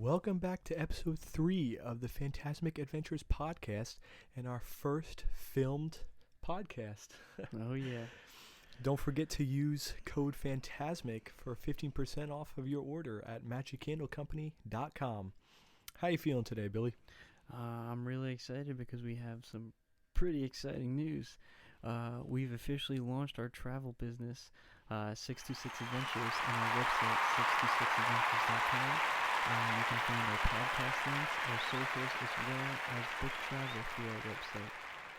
Welcome back to episode 3 of the Fantasmicadventures podcast and our first filmed podcast. Oh, yeah. Don't forget to use code Fantasmic for 15% off of your order at magiccandlecompany.com. How you feeling today, Billy? I'm really excited because we have some pretty exciting news. We've officially launched our travel business, 626 Adventures, on our website, 626adventures.com. You can find our podcast links, our socials, as well as book travel through our website.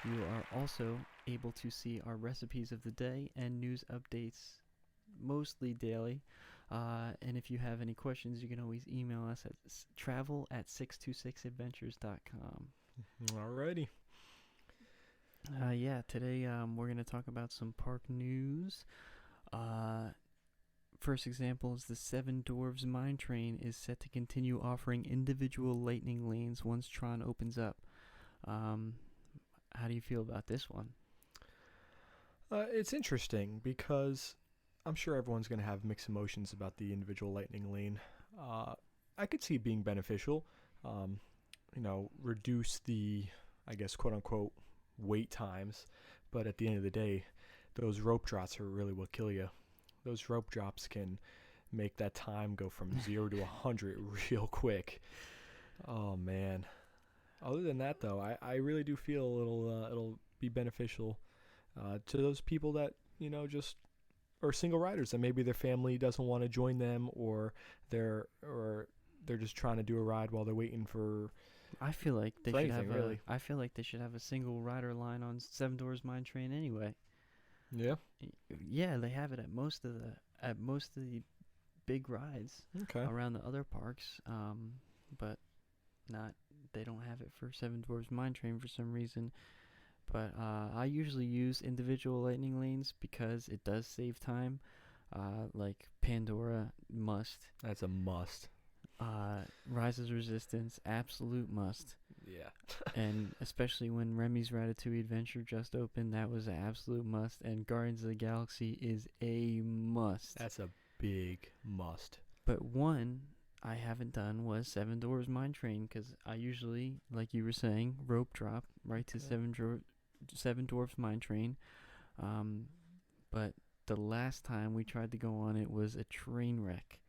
You are also able to see our recipes of the day and news updates mostly daily. And if you have any questions, you can always email us at travel@626adventures.com. Alrighty. Today we're going to talk about some park news. First example is the Seven Dwarfs Mine Train is set to continue offering individual lightning lanes once Tron opens up. How do you feel about this one? It's interesting because I'm sure everyone's going to have mixed emotions about the individual lightning lane. I could see it being beneficial. Reduce the, I guess, quote-unquote, wait times. But at the end of the day, those rope drops are really what kill you. Those rope drops can make that time go from 0 to 100 real quick. Oh, man. Other than that, though, I really do feel it'll be beneficial to those people that, just are single riders and maybe their family doesn't want to join them or they're just trying to do a ride while they're waiting for I feel like they should anything, have really. I feel like they should have a single rider line on Seven Dwarfs Mine Train anyway. Yeah. Yeah, they have it at most of the big rides around the other parks. But they don't have it for Seven Dwarfs Mine Train for some reason. But I usually use individual lightning lanes because it does save time. Like Pandora, must. That's a must. Rises Resistance, absolute must. Yeah. And especially when Remy's Ratatouille Adventure just opened, that was an absolute must. And Guardians of the Galaxy is a must. That's a big must. But one I haven't done was Seven Dwarfs Mine Train because I usually, like you were saying, rope drop right to Seven Dwarfs Mine Train. But the last time we tried to go on it was a train wreck.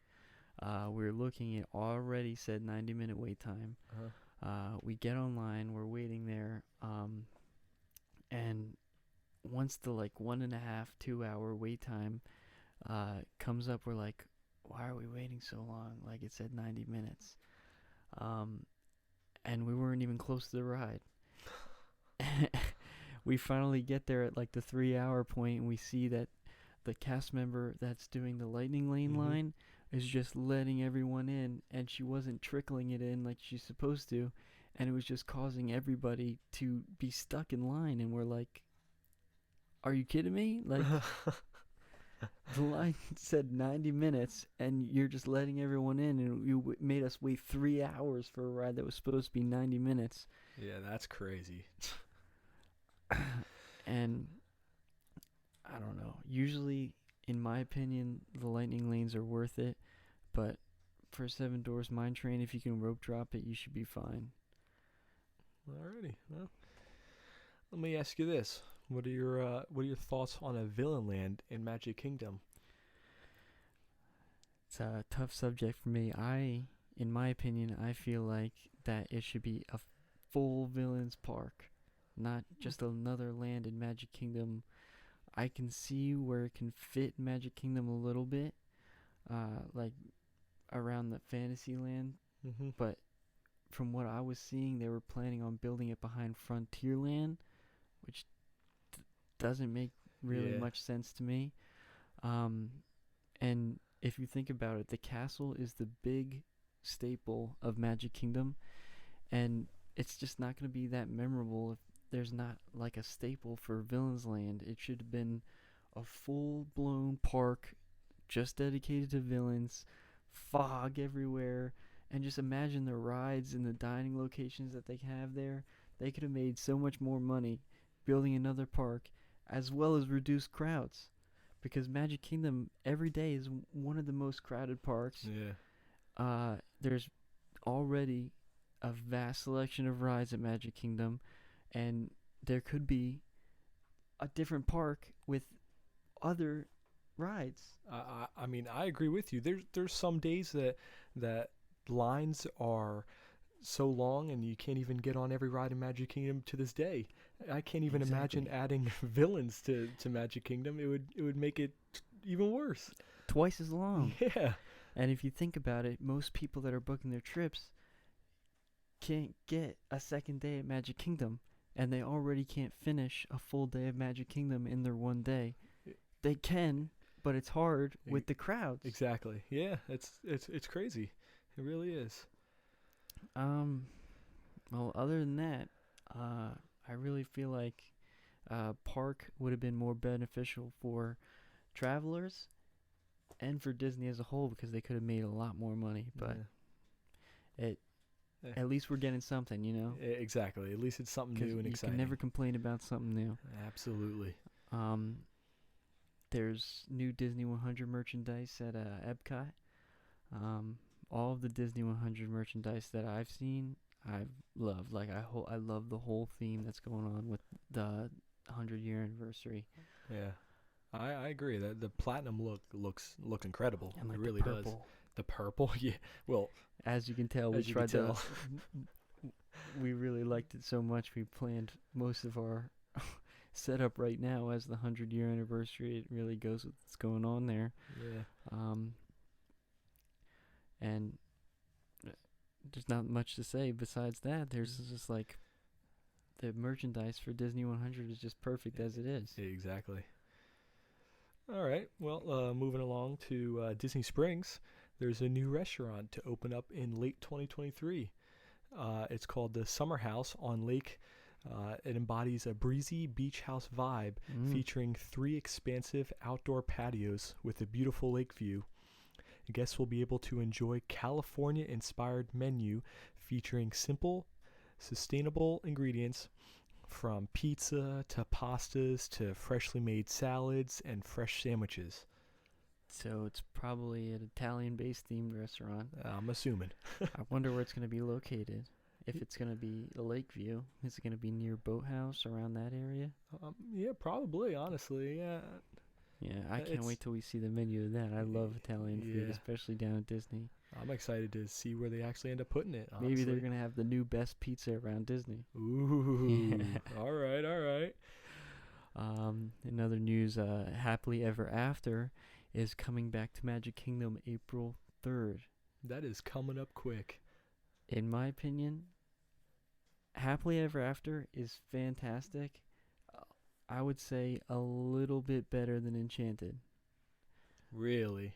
We were looking at already said 90-minute wait time. We get online, we're waiting there, and once the 1.5, 2 hour wait time comes up, we're like, why are we waiting so long? Like it said 90 minutes. And we weren't even close to the ride. We finally get there at the 3 hour point, and we see that the cast member that's doing the lightning lane line is just letting everyone in, and she wasn't trickling it in like she's supposed to, and it was just causing everybody to be stuck in line, and we're like, are you kidding me? Like, the line said 90 minutes, and you're just letting everyone in, and you made us wait 3 hours for a ride that was supposed to be 90 minutes. Yeah, that's crazy. And I don't know. Usually, in my opinion, the lightning lanes are worth it, but for Seven Dwarfs Mine Train, if you can rope drop it, you should be fine. Alrighty. Well, let me ask you this: what are your thoughts on a villain land in Magic Kingdom? It's a tough subject for me. In my opinion, I feel like that it should be a full villains park, not just another land in Magic Kingdom. I can see where it can fit Magic Kingdom a little bit, like around the Fantasyland. But from what I was seeing, they were planning on building it behind Frontierland, which doesn't make really much sense to me. And if you think about it, the castle is the big staple of Magic Kingdom, and it's just not going to be that memorable if there's not a staple for Villains Land. It should have been a full-blown park just dedicated to villains, fog everywhere, and just imagine the rides and the dining locations that they have there. They could have made so much more money building another park as well as reduce crowds, because Magic Kingdom every day is one of the most crowded parks. Yeah. There's already a vast selection of rides at Magic Kingdom, and there could be a different park with other rides. I mean, I agree with you. There's some days that lines are so long and you can't even get on every ride in Magic Kingdom to this day. I can't even imagine Exactly. adding villains to Magic Kingdom. It would make it even worse. Twice as long. Yeah. And if you think about it, most people that are booking their trips can't get a second day at Magic Kingdom, and they already can't finish a full day of Magic Kingdom in their one day. They can, but it's hard with the crowds. Exactly. Yeah, it's crazy. It really is. Well, other than that, I really feel like park would have been more beneficial for travelers and for Disney as a whole because they could have made a lot more money. But it Yeah. at least we're getting something, you know. Exactly. At least it's something 'Cause new and you exciting. can never complain about something new. Absolutely. There's new Disney 100 merchandise at Epcot. All of the Disney 100 merchandise that I've seen, I've loved. Like I love the whole theme that's going on with the 100-year anniversary. Yeah. I agree that the platinum looks incredible. And like it really the does. purple. The purple, yeah. Well, As you can tell, we as you can tried to. tell. We really liked it so much. We planned most of our setup right now as the 100-year anniversary. It really goes with what's going on there. Yeah. And there's not much to say besides that. There's just like the merchandise for Disney 100 is just perfect as it is. Exactly. All right. Well, moving along to Disney Springs, there's a new restaurant to open up in late 2023. It's called the Summer House on Lake. It embodies a breezy beach house vibe featuring 3 expansive outdoor patios with a beautiful lake view. Guests will be able to enjoy California-inspired menu featuring simple, sustainable ingredients from pizza to pastas to freshly made salads and fresh sandwiches. So it's probably an Italian-based themed restaurant. I'm assuming. I wonder where it's going to be located. If it's going to be a lake view, is it going to be near Boathouse around that area? Yeah, probably, honestly. Yeah. Yeah, I can't wait till we see the menu of that. I love Italian food, especially down at Disney. I'm excited to see where they actually end up putting it, honestly. Maybe they're going to have the new best pizza around Disney. Ooh. All right, all right. In other news, Happily Ever After is coming back to Magic Kingdom April 3rd. That is coming up quick. In my opinion, Happily Ever After is fantastic. I would say a little bit better than Enchanted. Really?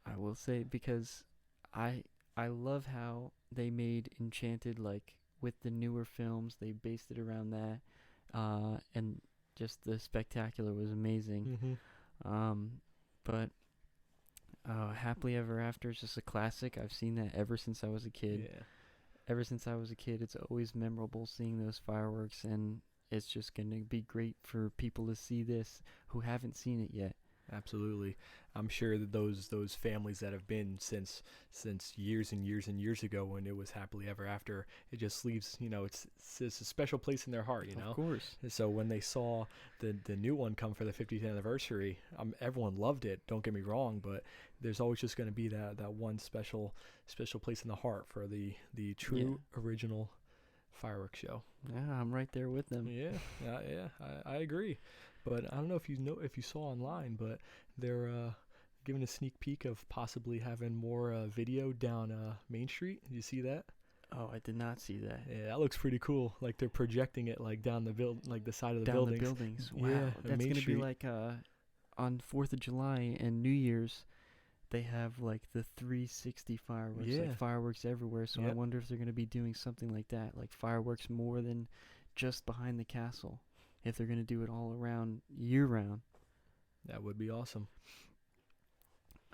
I will say because I love how they made Enchanted, like with the newer films. They based it around that, and just the spectacular was amazing. But Happily Ever After is just a classic. I've seen that ever since I was a kid. Yeah. Ever since I was a kid, it's always memorable seeing those fireworks, and it's just going to be great for people to see this who haven't seen it yet. Absolutely. I'm sure that those families that have been since years and years and years ago when it was Happily Ever After, it just leaves, it's a special place in their heart, Of course. And so when they saw the new one come for the 50th anniversary, everyone loved it, don't get me wrong, but there's always just going to be that one special place in the heart for the true original fireworks show. Yeah, I'm right there with them. Yeah, I agree. But I don't know if you saw online, but they're giving a sneak peek of possibly having more video down Main Street. Did you see that? Oh, I did not see that. Yeah, that looks pretty cool. Like they're projecting it like down the side of the down buildings. the buildings. Wow, Yeah, that's gonna be like on 4th of July and New Year's. They have like the 360 fireworks, like fireworks everywhere. So I wonder if they're gonna be doing something like that, like fireworks more than just behind the castle. If they're going to do it all around year round. That would be awesome.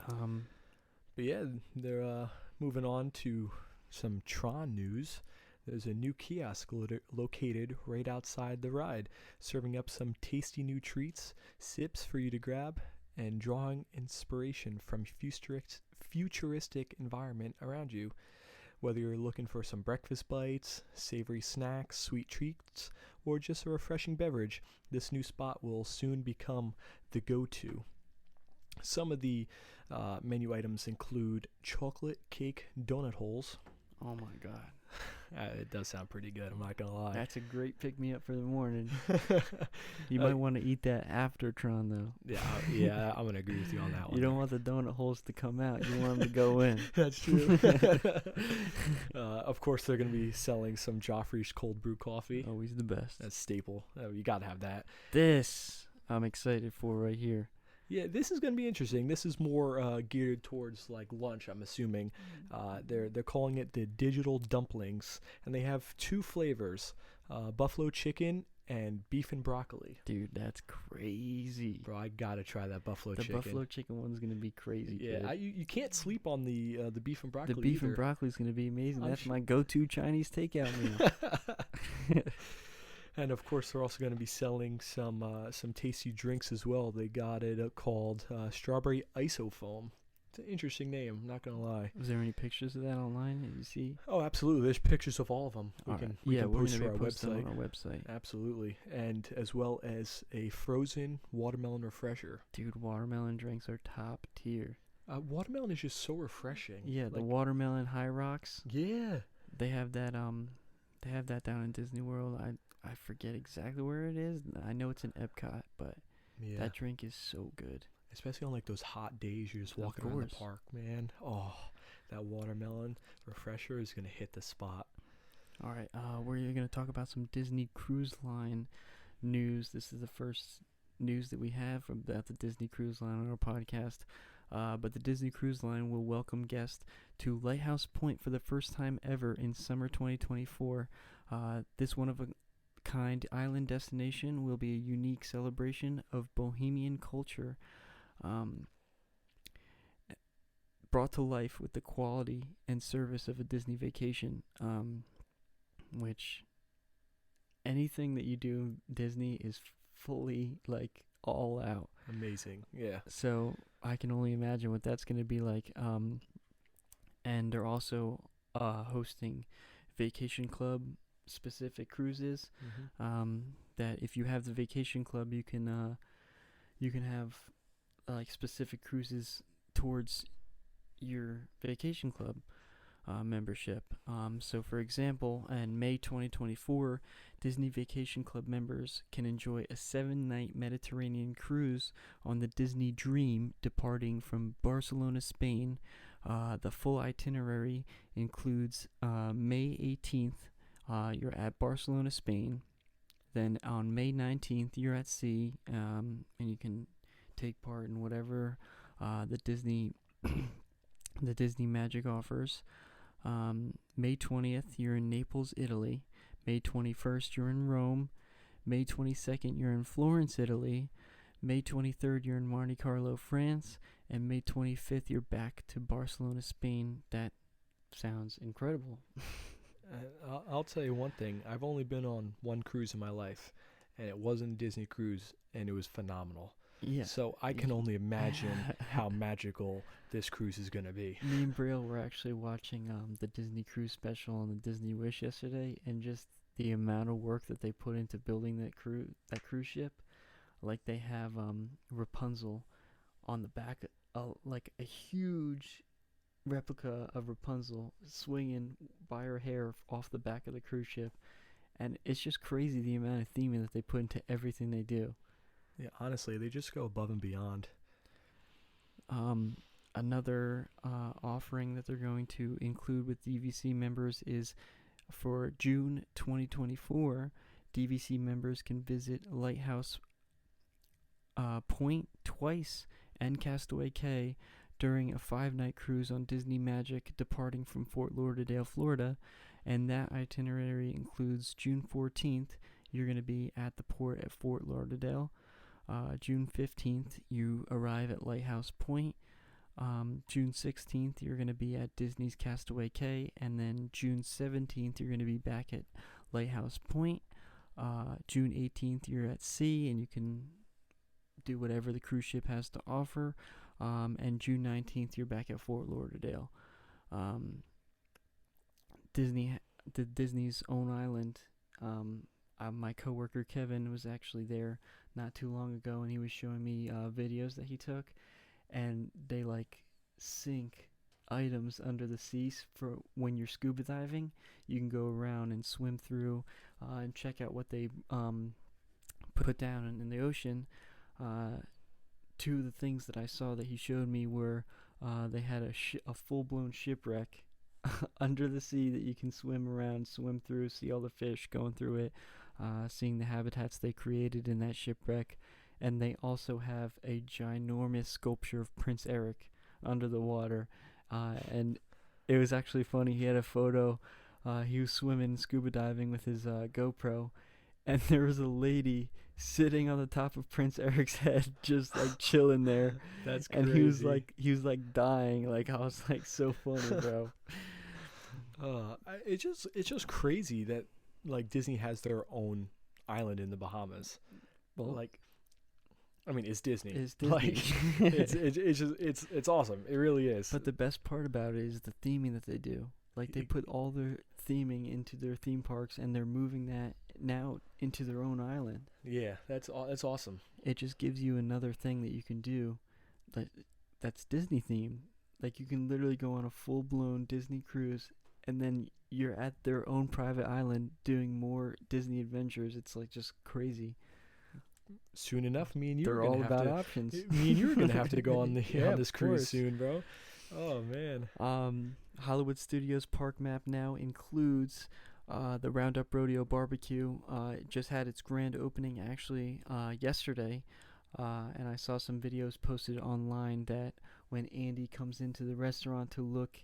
But yeah, they're moving on to some Tron news. There's a new kiosk located right outside the ride, serving up some tasty new treats, sips for you to grab, and drawing inspiration from futuristic environment around you. Whether you're looking for some breakfast bites, savory snacks, sweet treats, or just a refreshing beverage, this new spot will soon become the go-to. Some of the menu items include chocolate cake donut holes. Oh my God. It does sound pretty good, I'm not going to lie. That's a great pick-me-up for the morning. You might want to eat that after Tron, though. Yeah, I'm going to agree with you on that one. You don't want the donut holes to come out. You want them to go in. That's true. Of course, they're going to be selling some Joffrey's cold brew coffee. Always the best. That's staple. You got to have that. This I'm excited for right here. Yeah, this is going to be interesting. This is more geared towards like lunch, I'm assuming. They're calling it the digital dumplings, and they have 2 flavors, buffalo chicken and beef and broccoli. Dude, that's crazy. Bro, I got to try that buffalo chicken. The buffalo chicken one's going to be crazy. Yeah, you can't sleep on the beef and broccoli. The beef either. and broccoli is going to be amazing. That's my go-to Chinese takeout meal. And of course, they're also going to be selling some tasty drinks as well. They got it called strawberry isofoam. It's an interesting name, I'm not going to lie. Was there any pictures of that online? Did you see? Oh, absolutely. There's pictures of all of them. We can post to our website. On our website. Absolutely. And as well as a frozen watermelon refresher. Dude, watermelon drinks are top tier. Watermelon is just so refreshing. Yeah, the watermelon High Rocks. Yeah. They have that down in Disney World. I forget exactly where it is. I know it's in Epcot, but that drink is so good. Especially on like those hot days, you're just walking around the park, man. Oh, that watermelon refresher is going to hit the spot. All right, we're going to talk about some Disney Cruise Line news. This is the first news that we have about the Disney Cruise Line on our podcast. But the Disney Cruise Line will welcome guests to Lighthouse Point for the first time ever in summer 2024. This one-of-a-kind island destination will be a unique celebration of bohemian culture, brought to life with the quality and service of a Disney vacation, which anything that you do Disney is fully like all out. Amazing. Yeah. So I can only imagine what that's going to be like. And they're also hosting Vacation Club specific cruises. That if you have the Vacation Club, you can have like specific cruises towards your Vacation Club membership. So for example, in May 2024, Disney Vacation Club members can enjoy a 7-night Mediterranean cruise on the Disney Dream departing from Barcelona, Spain. The full itinerary includes May 18th, you're at Barcelona, Spain. Then on May 19th, you're at sea, and you can take part in whatever the Disney Magic offers. May 20th, you're in Naples, Italy. May 21st, you're in Rome. May 22nd, you're in Florence, Italy. May 23rd, you're in Monte Carlo, France. And May 25th, you're back to Barcelona, Spain. That sounds incredible. I'll tell you one thing. I've only been on one cruise in my life, and it wasn't a Disney cruise, and it was phenomenal. Yeah. So I can only imagine how magical this cruise is going to be. Me and Brielle were actually watching the Disney Cruise special on the Disney Wish yesterday, and just the amount of work that they put into building that cruise ship. Like they have Rapunzel on the back, like a huge replica of Rapunzel swinging by her hair off the back of the cruise ship, and it's just crazy the amount of theming that they put into everything they do. Yeah, honestly, they just go above and beyond. Another offering that they're going to include with DVC members is for June 2024, DVC members can visit Lighthouse Point twice and Castaway Cay during a 5-night cruise on Disney Magic departing from Fort Lauderdale, Florida. And that itinerary includes June 14th, you're going to be at the port at Fort Lauderdale. June 15th, you arrive at Lighthouse Point. June 16th, you're going to be at Disney's Castaway Cay. And then June 17th, you're going to be back at Lighthouse Point. June 18th, you're at sea, and you can do whatever the cruise ship has to offer. And June 19th, you're back at Fort Lauderdale. Disney's own island. My coworker Kevin was actually there not too long ago, and he was showing me videos that he took, and they like sink items under the seas for when you're scuba diving. You can go around and swim through and check out what they put down in the ocean. Two of the things that I saw that he showed me were they had a full-blown shipwreck under the sea that you can swim around, swim through, see all the fish going through it, seeing the habitats they created in that shipwreck. And they also have a ginormous sculpture of Prince Eric under the water. And it was actually funny. He had a photo. He was swimming, scuba diving with his GoPro, and there was a lady sitting on the top of Prince Eric's head, just like chilling there. That's crazy. And he was like dying. Like, I was like, so funny, bro. It's just crazy that like Disney has their own island in the Bahamas. Well, Like, I mean, it's Disney. It's Disney. Like, it's awesome. It really is. But the best part about it is the theming that they do. Like, they put all their theming into their theme parks, and they're moving that now into their own island. Yeah, that's awesome. It just gives you another thing that you can do that's Disney themed. Like, you can literally go on a full-blown Disney cruise, and then you're at their own private island doing more Disney adventures. It's like just crazy. Soon enough, me and you They're are gonna all have about to, options. Me and you are gonna have to go on Yeah, on this of cruise course. soon, bro. Oh man. Hollywood Studios park map now includes the Roundup Rodeo Barbecue. It just had its grand opening actually yesterday, and I saw some videos posted online that when Andy comes into the restaurant to look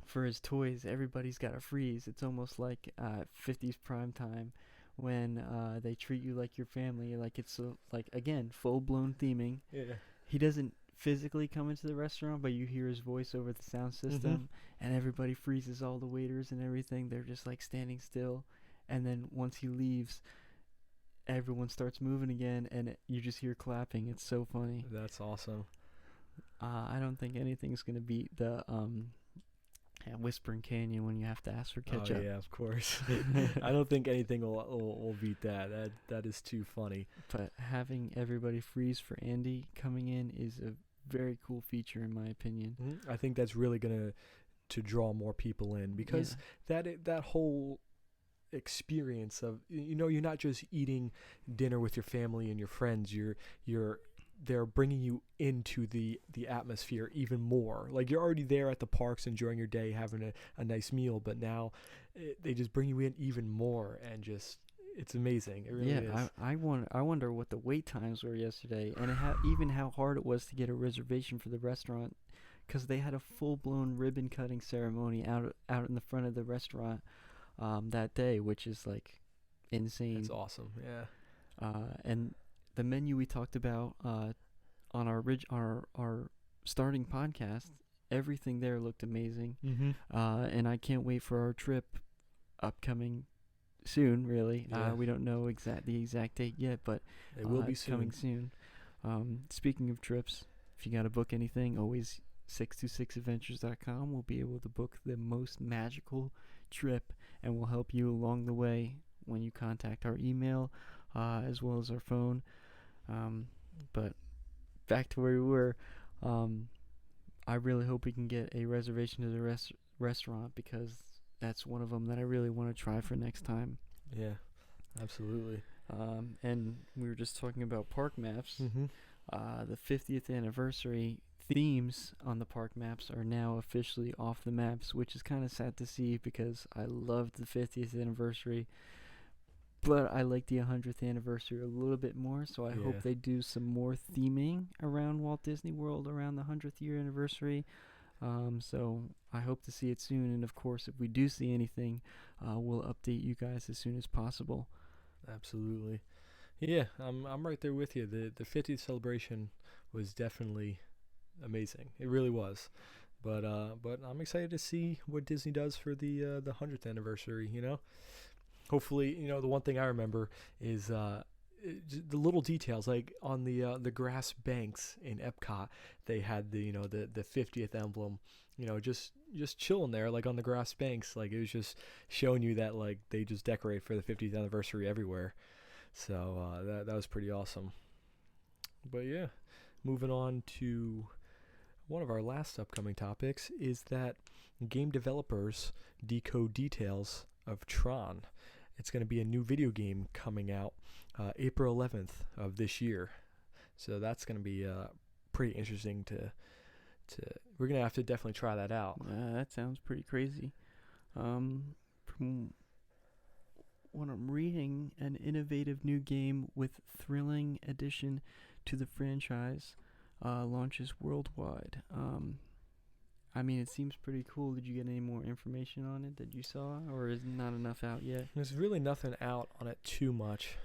for his toys, everybody's got to freeze. It's almost like 50s prime time when they treat you like your family. Like, it's like, again, full-blown theming. Yeah. He doesn't physically come into the restaurant, but you hear his voice over the sound system, and everybody freezes. All the waiters and everything, they're just like standing still, and then once he leaves, everyone starts moving again, and you just hear clapping. It's so funny. That's awesome. I don't think anything's gonna beat the Whispering Canyon when you have to ask for ketchup. Oh yeah, of course. I don't think anything will beat that. That is too funny. But having everybody freeze for Andy coming in is a very cool feature, in my opinion. I think that's really gonna to draw more people in, because that whole experience of, you're not just eating dinner with your family and your friends. They're bringing you into the atmosphere even more. Like, you're already there at the parks enjoying your day, having a nice meal, but now they just bring you in even more, and just, it's amazing. It really is. I wonder what the wait times were yesterday, and even how hard it was to get a reservation for the restaurant, because they had a full-blown ribbon cutting ceremony out in the front of the restaurant that day, which is like insane. It's awesome. Yeah. And the menu we talked about on our starting podcast, everything there looked amazing. And I can't wait for our trip upcoming soon, really. Yeah. We don't know the exact date yet, but It will be it's coming soon. Speaking of trips, if you got to book anything, always 626adventures.com will be able to book the most magical trip, and we'll help you along the way when you contact our email as well as our phone. But back to where we were, I really hope we can get a reservation to the restaurant, because that's one of them that I really want to try for next time. Yeah, absolutely. And we were just talking about park maps. The 50th anniversary themes on the park maps are now officially off the maps, which is kind of sad to see, because I loved the 50th anniversary. But I like the 100th anniversary a little bit more, so I hope they do some more theming around Walt Disney World around the 100th year anniversary. So I hope to see it soon, and of course, if we do see anything, we'll update you guys as soon as possible. Absolutely. Yeah, I'm right there with you. The 50th celebration was definitely amazing. It really was. But I'm excited to see what Disney does for the 100th anniversary, Hopefully, the one thing I remember is the little details, like on the grass banks in Epcot, they had the 50th emblem, just chilling there, like on the grass banks. Like it was just showing you that like they just decorate for the 50th anniversary everywhere. So that was pretty awesome. But yeah, moving on to one of our last upcoming topics is that game developers decode details of Tron. It's going to be a new video game coming out April 11th of this year. So that's going to be pretty interesting to we're going to have to definitely try that out. That sounds pretty crazy. From what I'm reading, an innovative new game with thrilling addition to the franchise launches worldwide. I mean, it seems pretty cool. Did you get any more information on it that you saw, or is not enough out yet? There's really nothing out on it too much.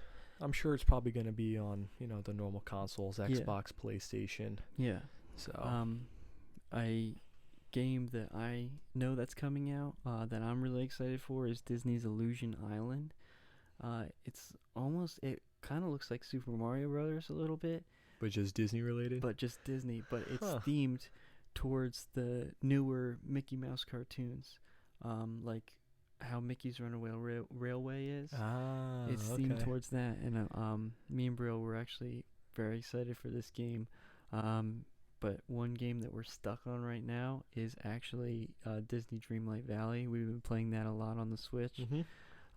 I'm sure it's probably going to be on, the normal consoles, Xbox, PlayStation. Yeah. So, a game that I know that's coming out that I'm really excited for is Disney's Illusion Island. It kind of looks like Super Mario Brothers a little bit. But just Disney related? But just Disney, but it's themed towards the newer Mickey Mouse cartoons, like how Mickey's Runaway Railway is. It's themed towards that, and me and Brill were actually very excited for this game. But one game that we're stuck on right now is actually Disney Dreamlight Valley. We've been playing that a lot on the Switch,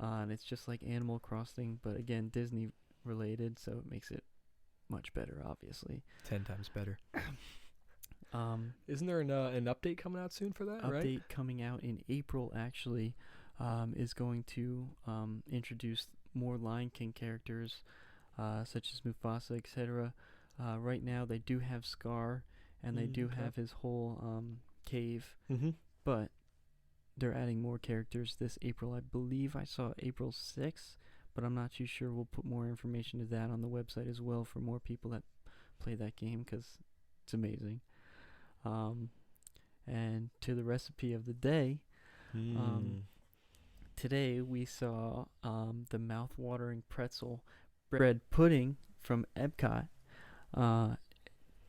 and it's just like Animal Crossing, but again Disney related, so it makes it much better, obviously. 10 times better. Isn't there an update coming out soon for that, right? Update coming out in April, actually, is going to introduce more Lion King characters, such as Mufasa, etc. Right now, they do have Scar, and they do have his whole cave, but they're adding more characters this April. I believe I saw April 6th, but I'm not too sure. We'll put more information to that on the website as well for more people that play that game, because it's amazing. And to the recipe of the day, today we saw the mouth-watering pretzel bread pudding from Epcot.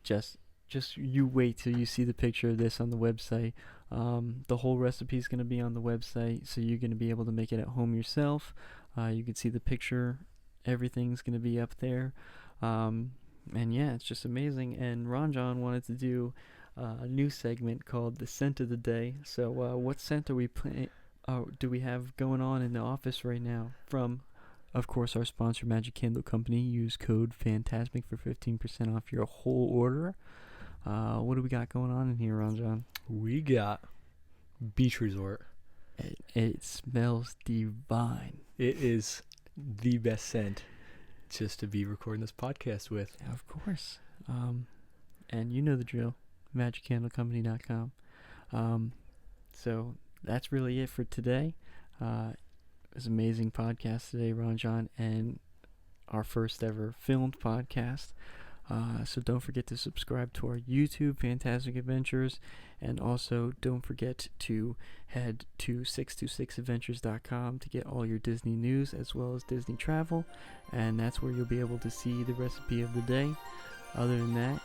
Just you wait till you see the picture of this on the website. The whole recipe is going to be on the website, so you're going to be able to make it at home yourself. You can see the picture. Everything's going to be up there. And yeah, it's just amazing. And Ranjan wanted to do a new segment called the Scent of the Day. So what scent are we do we have going on in the office right now? From, of course, our sponsor, Magic Candle Company. Use code Fantasmic for 15% off your whole order. What do we got going on in here, Ranjan? We got Beach Resort. It smells divine. It is the best scent just to be recording this podcast with. Of course. And you know the drill. MagicCandleCompany.com. So that's really it for today. It was an amazing podcast today, Ranjan, and our first ever filmed podcast. So don't forget to subscribe to our YouTube, Fantasmic Adventures, and also don't forget to head to 626adventures.com to get all your Disney news as well as Disney travel, and that's where you'll be able to see the recipe of the day. Other than that,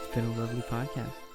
it's been a lovely podcast.